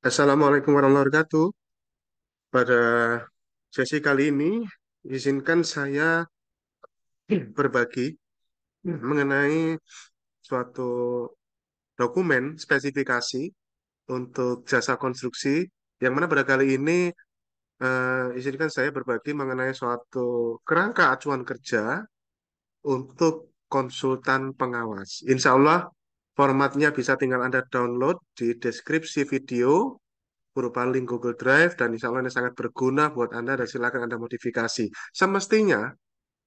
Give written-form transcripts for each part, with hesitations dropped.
Assalamualaikum warahmatullahi wabarakatuh. Pada sesi kali ini, izinkan saya berbagi mengenai suatu dokumen spesifikasi untuk jasa konstruksi, yang mana pada kali ini izinkan saya berbagi mengenai suatu kerangka acuan kerja untuk konsultan pengawas. Insya Allah, formatnya bisa tinggal Anda download di deskripsi video berupa link Google Drive, dan insya Allah ini sangat berguna buat Anda dan silakan Anda modifikasi. Semestinya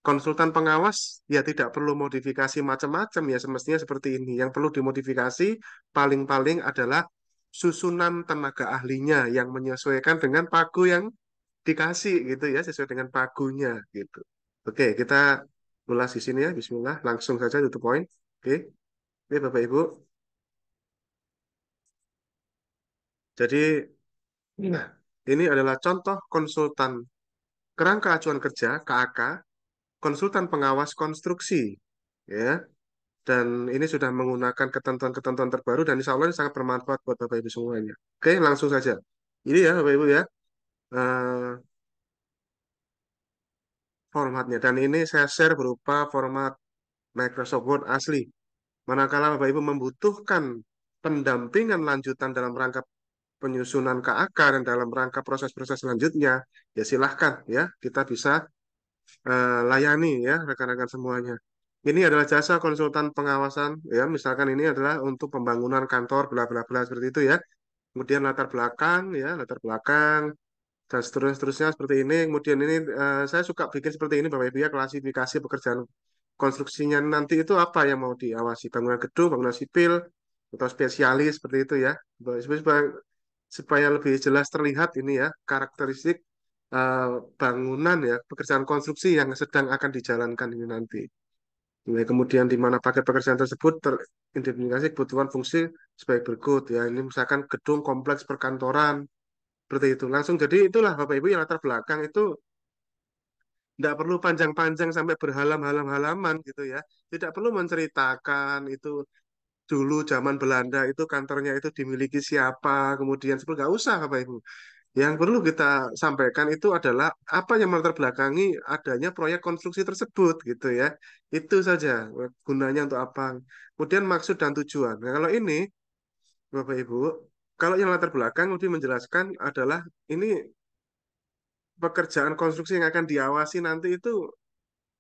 konsultan pengawas ya tidak perlu modifikasi macam-macam, ya semestinya seperti ini. Yang perlu dimodifikasi paling-paling adalah susunan tenaga ahlinya yang menyesuaikan dengan pagu yang dikasih gitu ya, sesuai dengan pagunya gitu. Oke, kita ulas di sini ya. Bismillah, langsung saja to the point. Oke, oke Bapak Ibu. Jadi, nah, ini adalah contoh konsultan kerangka acuan kerja (KAK), konsultan pengawas konstruksi, ya. Dan ini sudah menggunakan ketentuan-ketentuan terbaru dan insya Allah ini sangat bermanfaat buat Bapak Ibu semuanya. Oke, langsung saja. Ini ya Bapak Ibu ya, eh, formatnya. Dan ini saya share berupa format Microsoft Word asli. Manakala Bapak Ibu membutuhkan pendampingan lanjutan dalam rangka penyusunan KAK dan dalam rangka proses-proses selanjutnya, ya silahkan ya, kita bisa layani ya rekan-rekan semuanya. Ini adalah jasa konsultan pengawasan ya, misalkan ini adalah untuk pembangunan kantor bla bla bla seperti itu ya. Kemudian latar belakang ya, latar belakang dan seterusnya seperti ini. Kemudian ini saya suka bikin seperti ini Bapak Ibu ya, klasifikasi pekerjaan konstruksinya nanti itu apa yang mau diawasi, bangunan gedung, bangunan sipil atau spesialis seperti itu ya. Supaya lebih jelas terlihat ini ya karakteristik eh, bangunan ya, pekerjaan konstruksi yang sedang akan dijalankan ini nanti. Nah, kemudian di mana paket pekerjaan tersebut teridentifikasi kebutuhan fungsi sebagai berikut ya. Ini misalkan gedung kompleks perkantoran seperti itu. Langsung jadi itulah Bapak Ibu yang latar belakang itu tidak perlu panjang-panjang sampai berhalam-halam halaman gitu ya. Tidak perlu menceritakan itu dulu zaman Belanda itu kantornya itu dimiliki siapa, kemudian seperti nggak usah Bapak Ibu. Yang perlu kita sampaikan itu adalah apa yang melatar belakangi adanya proyek konstruksi tersebut gitu ya. Itu saja gunanya untuk apa. Kemudian maksud dan tujuan. Nah, kalau ini Bapak Ibu, kalau yang latar belakang lebih menjelaskan adalah ini pekerjaan konstruksi yang akan diawasi nanti itu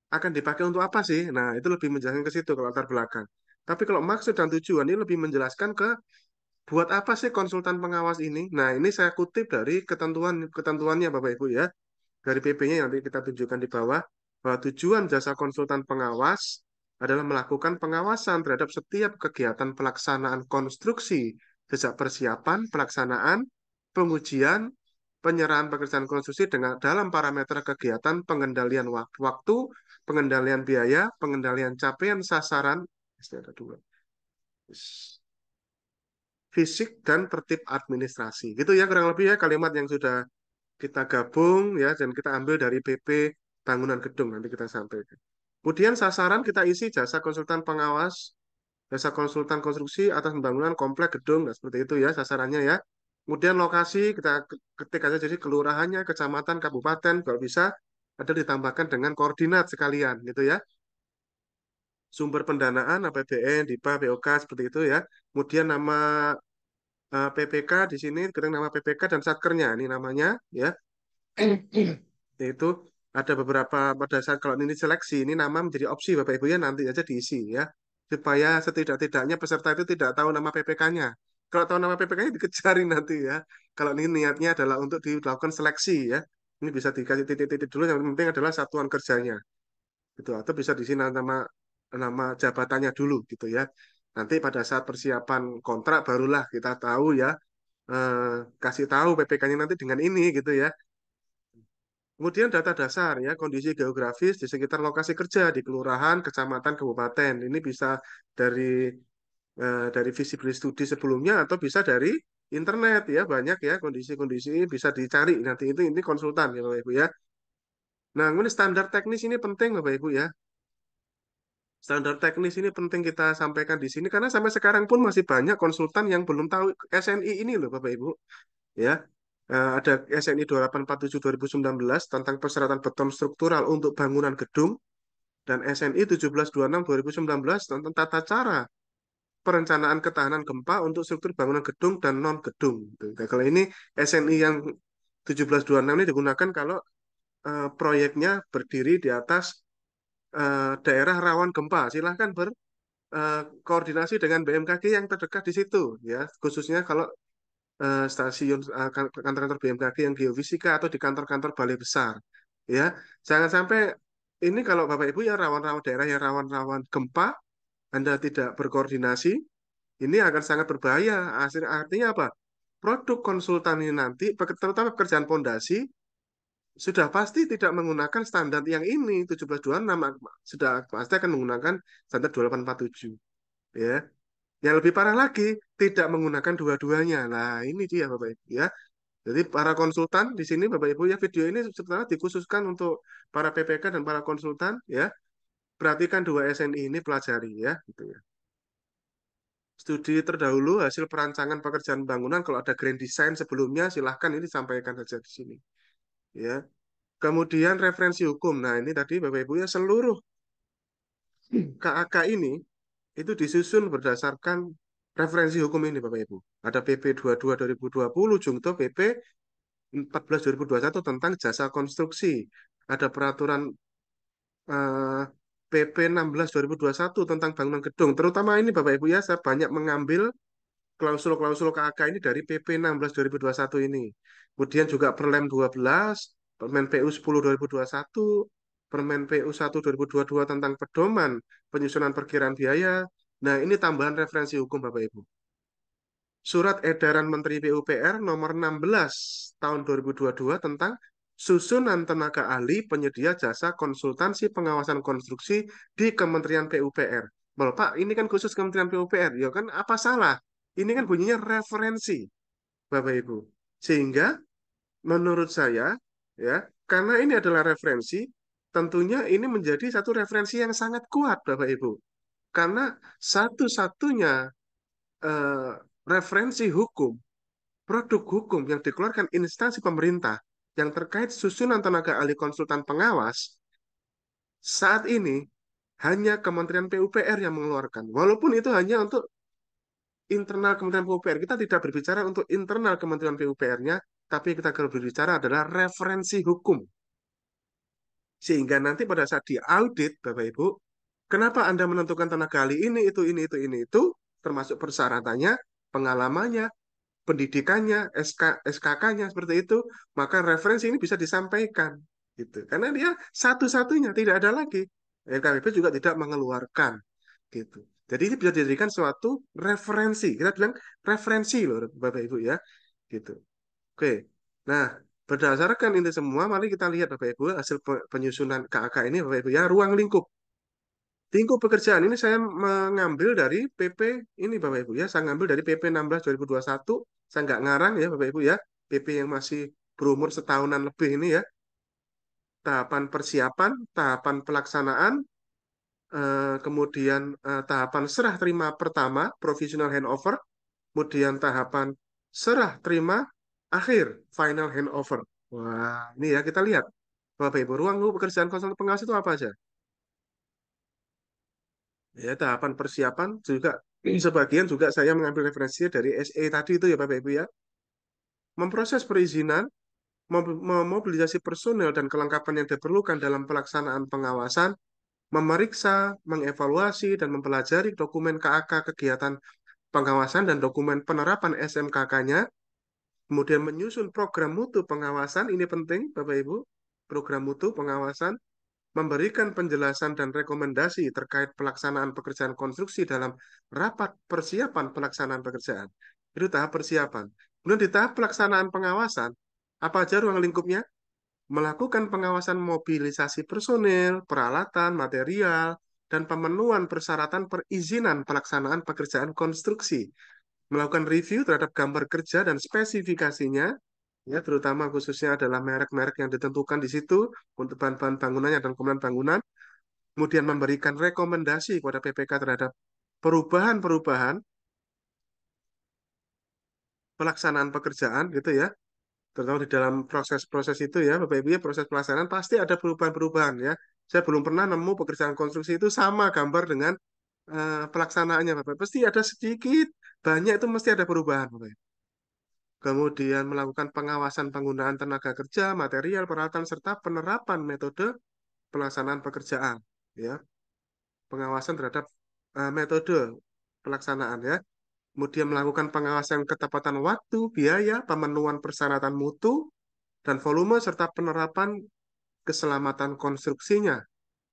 akan dipakai untuk apa sih? Nah, itu lebih menjelaskan ke situ kalau latar belakang. Tapi kalau maksud dan tujuan ini lebih menjelaskan ke buat apa sih konsultan pengawas ini? Nah, ini saya kutip dari ketentuannya Bapak Ibu ya. Dari PP-nya yang nanti kita tunjukkan di bawah, bahwa tujuan jasa konsultan pengawas adalah melakukan pengawasan terhadap setiap kegiatan pelaksanaan konstruksi, sejak persiapan, pelaksanaan, pengujian, penyerahan pekerjaan konstruksi dengan dalam parameter kegiatan pengendalian waktu, pengendalian biaya, pengendalian capaian sasaran, ada dua, fisik dan tertib administrasi. Gitu ya kurang lebih ya kalimat yang sudah kita gabung ya dan kita ambil dari PP bangunan gedung nanti kita sampaikan. Kemudian sasaran kita isi jasa konsultan pengawas, jasa konsultan konstruksi atas pembangunan komplek gedung, nah, seperti itu ya sasarannya ya. Kemudian lokasi kita ketik aja jadi kelurahannya, kecamatan, kabupaten, kalau bisa ada ditambahkan dengan koordinat sekalian gitu ya. Sumber pendanaan APBN, DIPA, POK seperti itu ya. Kemudian nama PPK di sini, kita nama PPK dan satkernya ini namanya ya. Yaitu ada beberapa pada saat kalau ini seleksi ini nama menjadi opsi Bapak Ibu ya nanti aja diisi ya supaya setidak-tidaknya peserta itu tidak tahu nama PPK-nya. Kalau tahu nama PPK-nya dikejarin nanti ya. Kalau ini niatnya adalah untuk dilakukan seleksi ya. Ini bisa dikasih titik-titik dulu, yang penting adalah satuan kerjanya gitu, atau bisa di sini nama nama jabatannya dulu gitu ya. Nanti pada saat persiapan kontrak barulah kita tahu ya, kasih tahu PPK-nya nanti dengan ini gitu ya. Kemudian data dasar ya, kondisi geografis di sekitar lokasi kerja di kelurahan, kecamatan, kabupaten. Ini bisa dari dari visibility studi sebelumnya atau bisa dari internet ya, banyak ya kondisi-kondisi bisa dicari. Nanti itu ini konsultan ya Bapak Ibu ya. Nah, kemudian standar teknis ini penting Bapak Ibu ya. Standar teknis ini penting kita sampaikan di sini karena sampai sekarang pun masih banyak konsultan yang belum tahu SNI ini loh Bapak Ibu. Ya, ada SNI 2847 2019 tentang persyaratan beton struktural untuk bangunan gedung dan SNI 1726 2019 tentang tata cara perencanaan ketahanan gempa untuk struktur bangunan gedung dan non gedung. Gitu. Nah, kalau ini SNI yang 1726 ini digunakan kalau proyeknya berdiri di atas daerah rawan gempa. Silahkan berkoordinasi dengan BMKG yang terdekat di situ, ya. Khususnya kalau stasiun kantor-kantor BMKG yang geofisika atau di kantor-kantor balai besar, ya. Jangan sampai ini kalau Bapak Ibu ya rawan-rawan daerah yang rawan-rawan gempa, Anda tidak berkoordinasi, ini akan sangat berbahaya. Artinya apa? Produk konsultan ini nanti, terutama pekerjaan pondasi, sudah pasti tidak menggunakan standar yang ini 1726, sudah pasti akan menggunakan standar 2847, ya. Yang lebih parah lagi, tidak menggunakan dua-duanya. Nah, ini dia Bapak Ibu ya. Jadi para konsultan di sini Bapak Ibu ya, video ini sebenarnya dikhususkan untuk para PPK dan para konsultan ya. Perhatikan dua SNI ini, pelajari ya gitu ya. Studi terdahulu hasil perancangan pekerjaan bangunan, kalau ada grand design sebelumnya silahkan ini sampaikan saja di sini ya. Kemudian referensi hukum. Nah, ini tadi Bapak Ibu ya, seluruh KAK ini itu disusun berdasarkan referensi hukum ini Bapak Ibu. Ada PP 22 2020 Jungto PP 14 2021 tentang jasa konstruksi. Ada peraturan eh, PP 16 2021 tentang bangunan gedung. Terutama ini Bapak Ibu ya, saya banyak mengambil klausul-klausul KAK ini dari PP 16 2021 ini. Kemudian juga Perlem 12, Permen PU 10 2021, Permen PU 1 2022 tentang pedoman penyusunan perkiraan biaya. Nah, ini tambahan referensi hukum Bapak Ibu. Surat Edaran Menteri PUPR nomor 16 tahun 2022 tentang susunan tenaga ahli penyedia jasa konsultansi pengawasan konstruksi di Kementerian PUPR. Bapak, ini kan khusus Kementerian PUPR, ya kan apa salah? Ini kan bunyinya referensi, Bapak Ibu. Sehingga menurut saya, ya, karena ini adalah referensi, tentunya ini menjadi satu referensi yang sangat kuat, Bapak Ibu. Karena satu-satunya eh, referensi hukum, produk hukum yang dikeluarkan instansi pemerintah yang terkait susunan tenaga ahli konsultan pengawas saat ini hanya Kementerian PUPR yang mengeluarkan. Walaupun itu hanya untuk internal Kementerian PUPR. Kita tidak berbicara untuk internal Kementerian PUPR-nya, tapi kita berbicara adalah referensi hukum. Sehingga nanti pada saat diaudit, Bapak Ibu, kenapa Anda menentukan tenaga ahli ini, itu, termasuk persyaratannya, pengalamannya, pendidikannya, SKK-nya seperti itu, maka referensi ini bisa disampaikan gitu. Karena dia satu-satunya, tidak ada lagi. LKPP juga tidak mengeluarkan gitu. Jadi ini bisa dijadikan suatu referensi. Kita bilang referensi loh Bapak Ibu ya. Gitu. Oke. Nah, berdasarkan ini semua, mari kita lihat Bapak Ibu hasil penyusunan KAK ini Bapak Ibu ya, ruang lingkup. Lingkup pekerjaan ini saya mengambil dari PP ini Bapak Ibu ya. Saya ngambil dari PP 16 2021. Saya nggak ngarang ya Bapak Ibu ya. PP yang masih berumur setahunan lebih ini ya. Tahapan persiapan, tahapan pelaksanaan, kemudian tahapan serah terima pertama, provisional handover, kemudian tahapan serah terima akhir, final handover. Wah, ini ya kita lihat. Bapak Ibu, ruang pekerjaan konsultan pengawas itu apa aja? Ya, tahapan persiapan juga sebagian juga saya mengambil referensinya dari SE tadi itu ya Bapak Ibu ya. Memproses perizinan, memobilisasi personel dan kelengkapan yang diperlukan dalam pelaksanaan pengawasan, memeriksa, mengevaluasi, dan mempelajari dokumen KAK kegiatan pengawasan dan dokumen penerapan SMKK-nya, kemudian menyusun program mutu pengawasan, ini penting Bapak Ibu, program mutu pengawasan, memberikan penjelasan dan rekomendasi terkait pelaksanaan pekerjaan konstruksi dalam rapat persiapan pelaksanaan pekerjaan. Itu tahap persiapan. Kemudian di tahap pelaksanaan pengawasan, apa aja ruang lingkupnya? Melakukan pengawasan mobilisasi personil, peralatan, material, dan pemenuhan persyaratan perizinan pelaksanaan pekerjaan konstruksi. Melakukan review terhadap gambar kerja dan spesifikasinya, ya terutama khususnya adalah merek-merek yang ditentukan di situ untuk bahan-bahan bangunannya dan komponen bangunan, kemudian memberikan rekomendasi kepada PPK terhadap perubahan-perubahan pelaksanaan pekerjaan gitu ya, terutama di dalam proses-proses itu ya, Bapak Ibu ya, proses pelaksanaan pasti ada perubahan-perubahan ya. Saya belum pernah nemu pekerjaan konstruksi itu sama gambar dengan pelaksanaannya, Bapak. Pasti ada sedikit, banyak itu mesti ada perubahan, Bapak Ibu. Kemudian melakukan pengawasan penggunaan tenaga kerja, material, peralatan, serta penerapan metode pelaksanaan pekerjaan. Ya, pengawasan terhadap metode pelaksanaan ya. Kemudian melakukan pengawasan ketepatan waktu, biaya, pemenuhan persyaratan mutu, dan volume, serta penerapan keselamatan konstruksinya.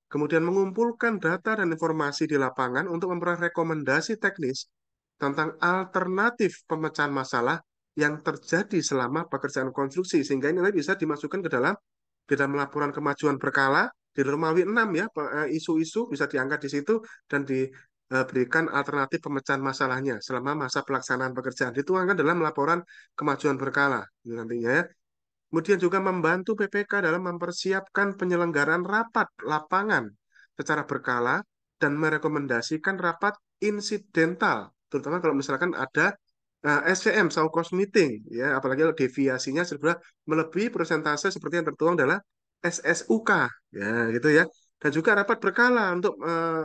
Kemudian mengumpulkan data dan informasi di lapangan untuk memperoleh rekomendasi teknis tentang alternatif pemecahan masalah yang terjadi selama pekerjaan konstruksi. Sehingga ini nanti bisa dimasukkan ke dalam laporan kemajuan berkala di Romawi 6 ya, isu-isu bisa diangkat di situ dan diberikan alternatif pemecahan masalahnya selama masa pelaksanaan pekerjaan. Dituangkan dalam laporan kemajuan berkala nantinya ya. Kemudian juga membantu PPK dalam mempersiapkan penyelenggaraan rapat lapangan secara berkala dan merekomendasikan rapat insidental, terutama kalau misalkan ada SVM, show cause meeting, ya, apalagi kalau deviasinya sudah melebihi persentase seperti yang tertuang dalam SSUK, ya, gitu ya. Dan juga rapat berkala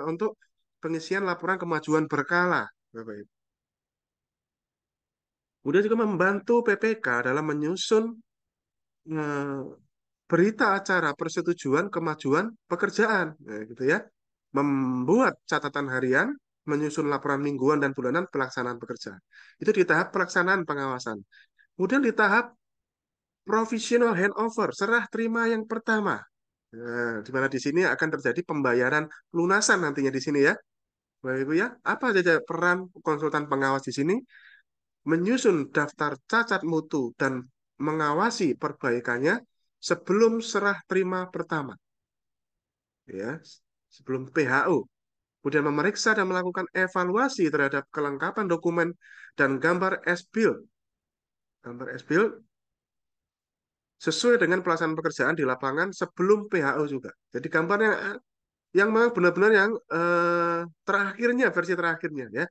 untuk pengisian laporan kemajuan berkala, Bapak Ibu. Kemudian juga membantu PPK dalam menyusun eh, berita acara persetujuan kemajuan pekerjaan, nah, gitu ya. Membuat catatan harian, menyusun laporan mingguan dan bulanan pelaksanaan pekerjaan. Itu di tahap pelaksanaan pengawasan. Kemudian di tahap provisional handover, serah terima yang pertama. Nah, di mana di sini akan terjadi pembayaran lunasan nantinya di sini ya. Bapak Ibu ya, apa saja peran konsultan pengawas di sini? Menyusun daftar cacat mutu dan mengawasi perbaikannya sebelum serah terima pertama, ya, sebelum PHU. Kemudian memeriksa dan melakukan evaluasi terhadap kelengkapan dokumen dan gambar S-Build sesuai dengan pelaksanaan pekerjaan di lapangan sebelum PHU juga. Jadi gambarnya yang memang benar-benar yang terakhirnya, versi terakhirnya ya.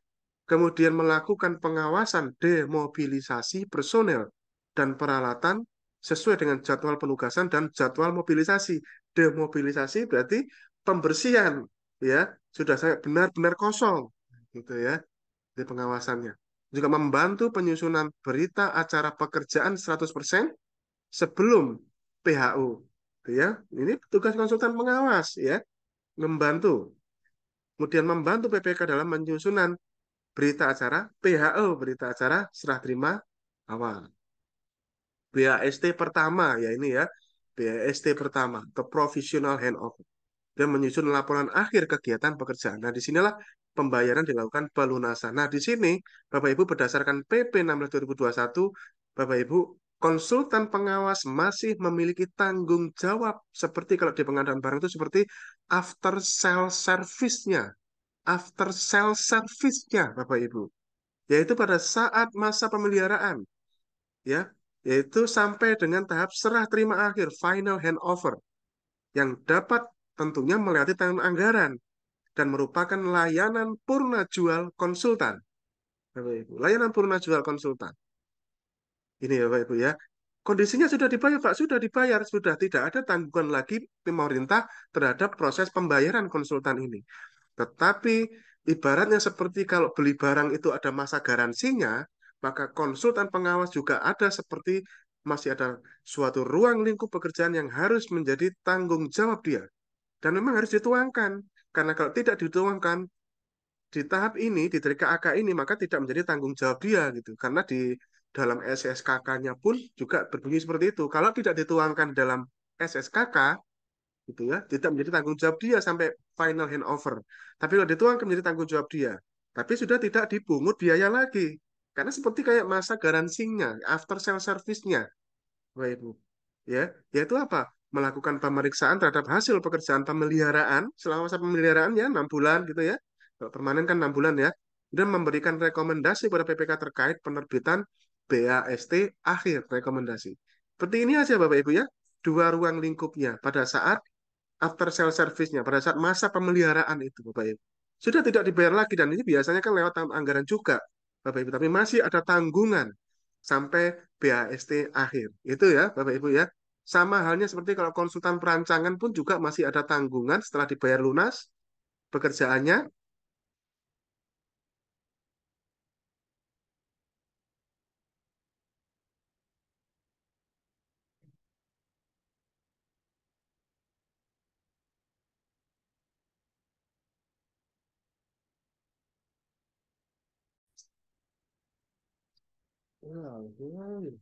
Kemudian melakukan pengawasan demobilisasi personel dan peralatan sesuai dengan jadwal penugasan dan jadwal mobilisasi. Demobilisasi berarti pembersihan ya, sudah sangat benar-benar kosong gitu ya di pengawasannya. Juga membantu penyusunan berita acara pekerjaan 100% sebelum PHU. Gitu ya. Ini tugas konsultan pengawas ya, membantu. Kemudian membantu PPK dalam penyusunan berita acara PHO, berita acara serah terima awal. BAST pertama ya ini ya, BAST pertama atau provisional handover. Dan menyusun laporan akhir kegiatan pekerjaan. Nah, disinilah pembayaran dilakukan pelunasan. Nah, di sini Bapak Ibu berdasarkan PP 16 2021, Bapak Ibu konsultan pengawas masih memiliki tanggung jawab seperti kalau di pengadaan barang itu seperti after sale service-nya. After sale service-nya, Bapak Ibu, yaitu pada saat masa pemeliharaan ya, yaitu sampai dengan tahap serah terima akhir final handover yang dapat tentunya melewati tahun anggaran dan merupakan layanan purna jual konsultan. Bapak Ibu, layanan purna jual konsultan. Ini ya Bapak Ibu ya. Kondisinya sudah dibayar, Pak, sudah dibayar, sudah tidak ada tanggungan lagi pemerintah terhadap proses pembayaran konsultan ini. Tetapi ibaratnya seperti kalau beli barang itu ada masa garansinya, maka konsultan pengawas juga ada seperti masih ada suatu ruang lingkup pekerjaan yang harus menjadi tanggung jawab dia. Dan memang harus dituangkan. Karena kalau tidak dituangkan di tahap ini, di dari KAK ini, maka tidak menjadi tanggung jawab dia gitu. Karena di dalam SSKK-nya pun juga berbunyi seperti itu. Kalau tidak dituangkan dalam SSKK, gitu ya, tidak menjadi tanggung jawab dia sampai final handover. Tapi kalau dituangkan menjadi tanggung jawab dia, tapi sudah tidak dipungut biaya lagi. Karena seperti kayak masa garansinya, after sale service-nya, Bapak Ibu. Ya, yaitu apa? Melakukan pemeriksaan terhadap hasil pekerjaan pemeliharaan selama masa pemeliharaan ya 6 bulan gitu ya. Kalau permanen kan 6 bulan ya. Dan memberikan rekomendasi kepada PPK terkait penerbitan BAST akhir rekomendasi. Seperti ini aja Bapak Ibu ya. Dua ruang lingkupnya pada saat after sale service-nya pada saat masa pemeliharaan itu, Bapak Ibu. Sudah tidak dibayar lagi dan ini biasanya kan lewat anggaran juga, Bapak Ibu. Tapi masih ada tanggungan sampai BHST akhir. Itu ya, Bapak Ibu ya. Sama halnya seperti kalau konsultan perancangan pun juga masih ada tanggungan setelah dibayar lunas pekerjaannya. Wow, wow.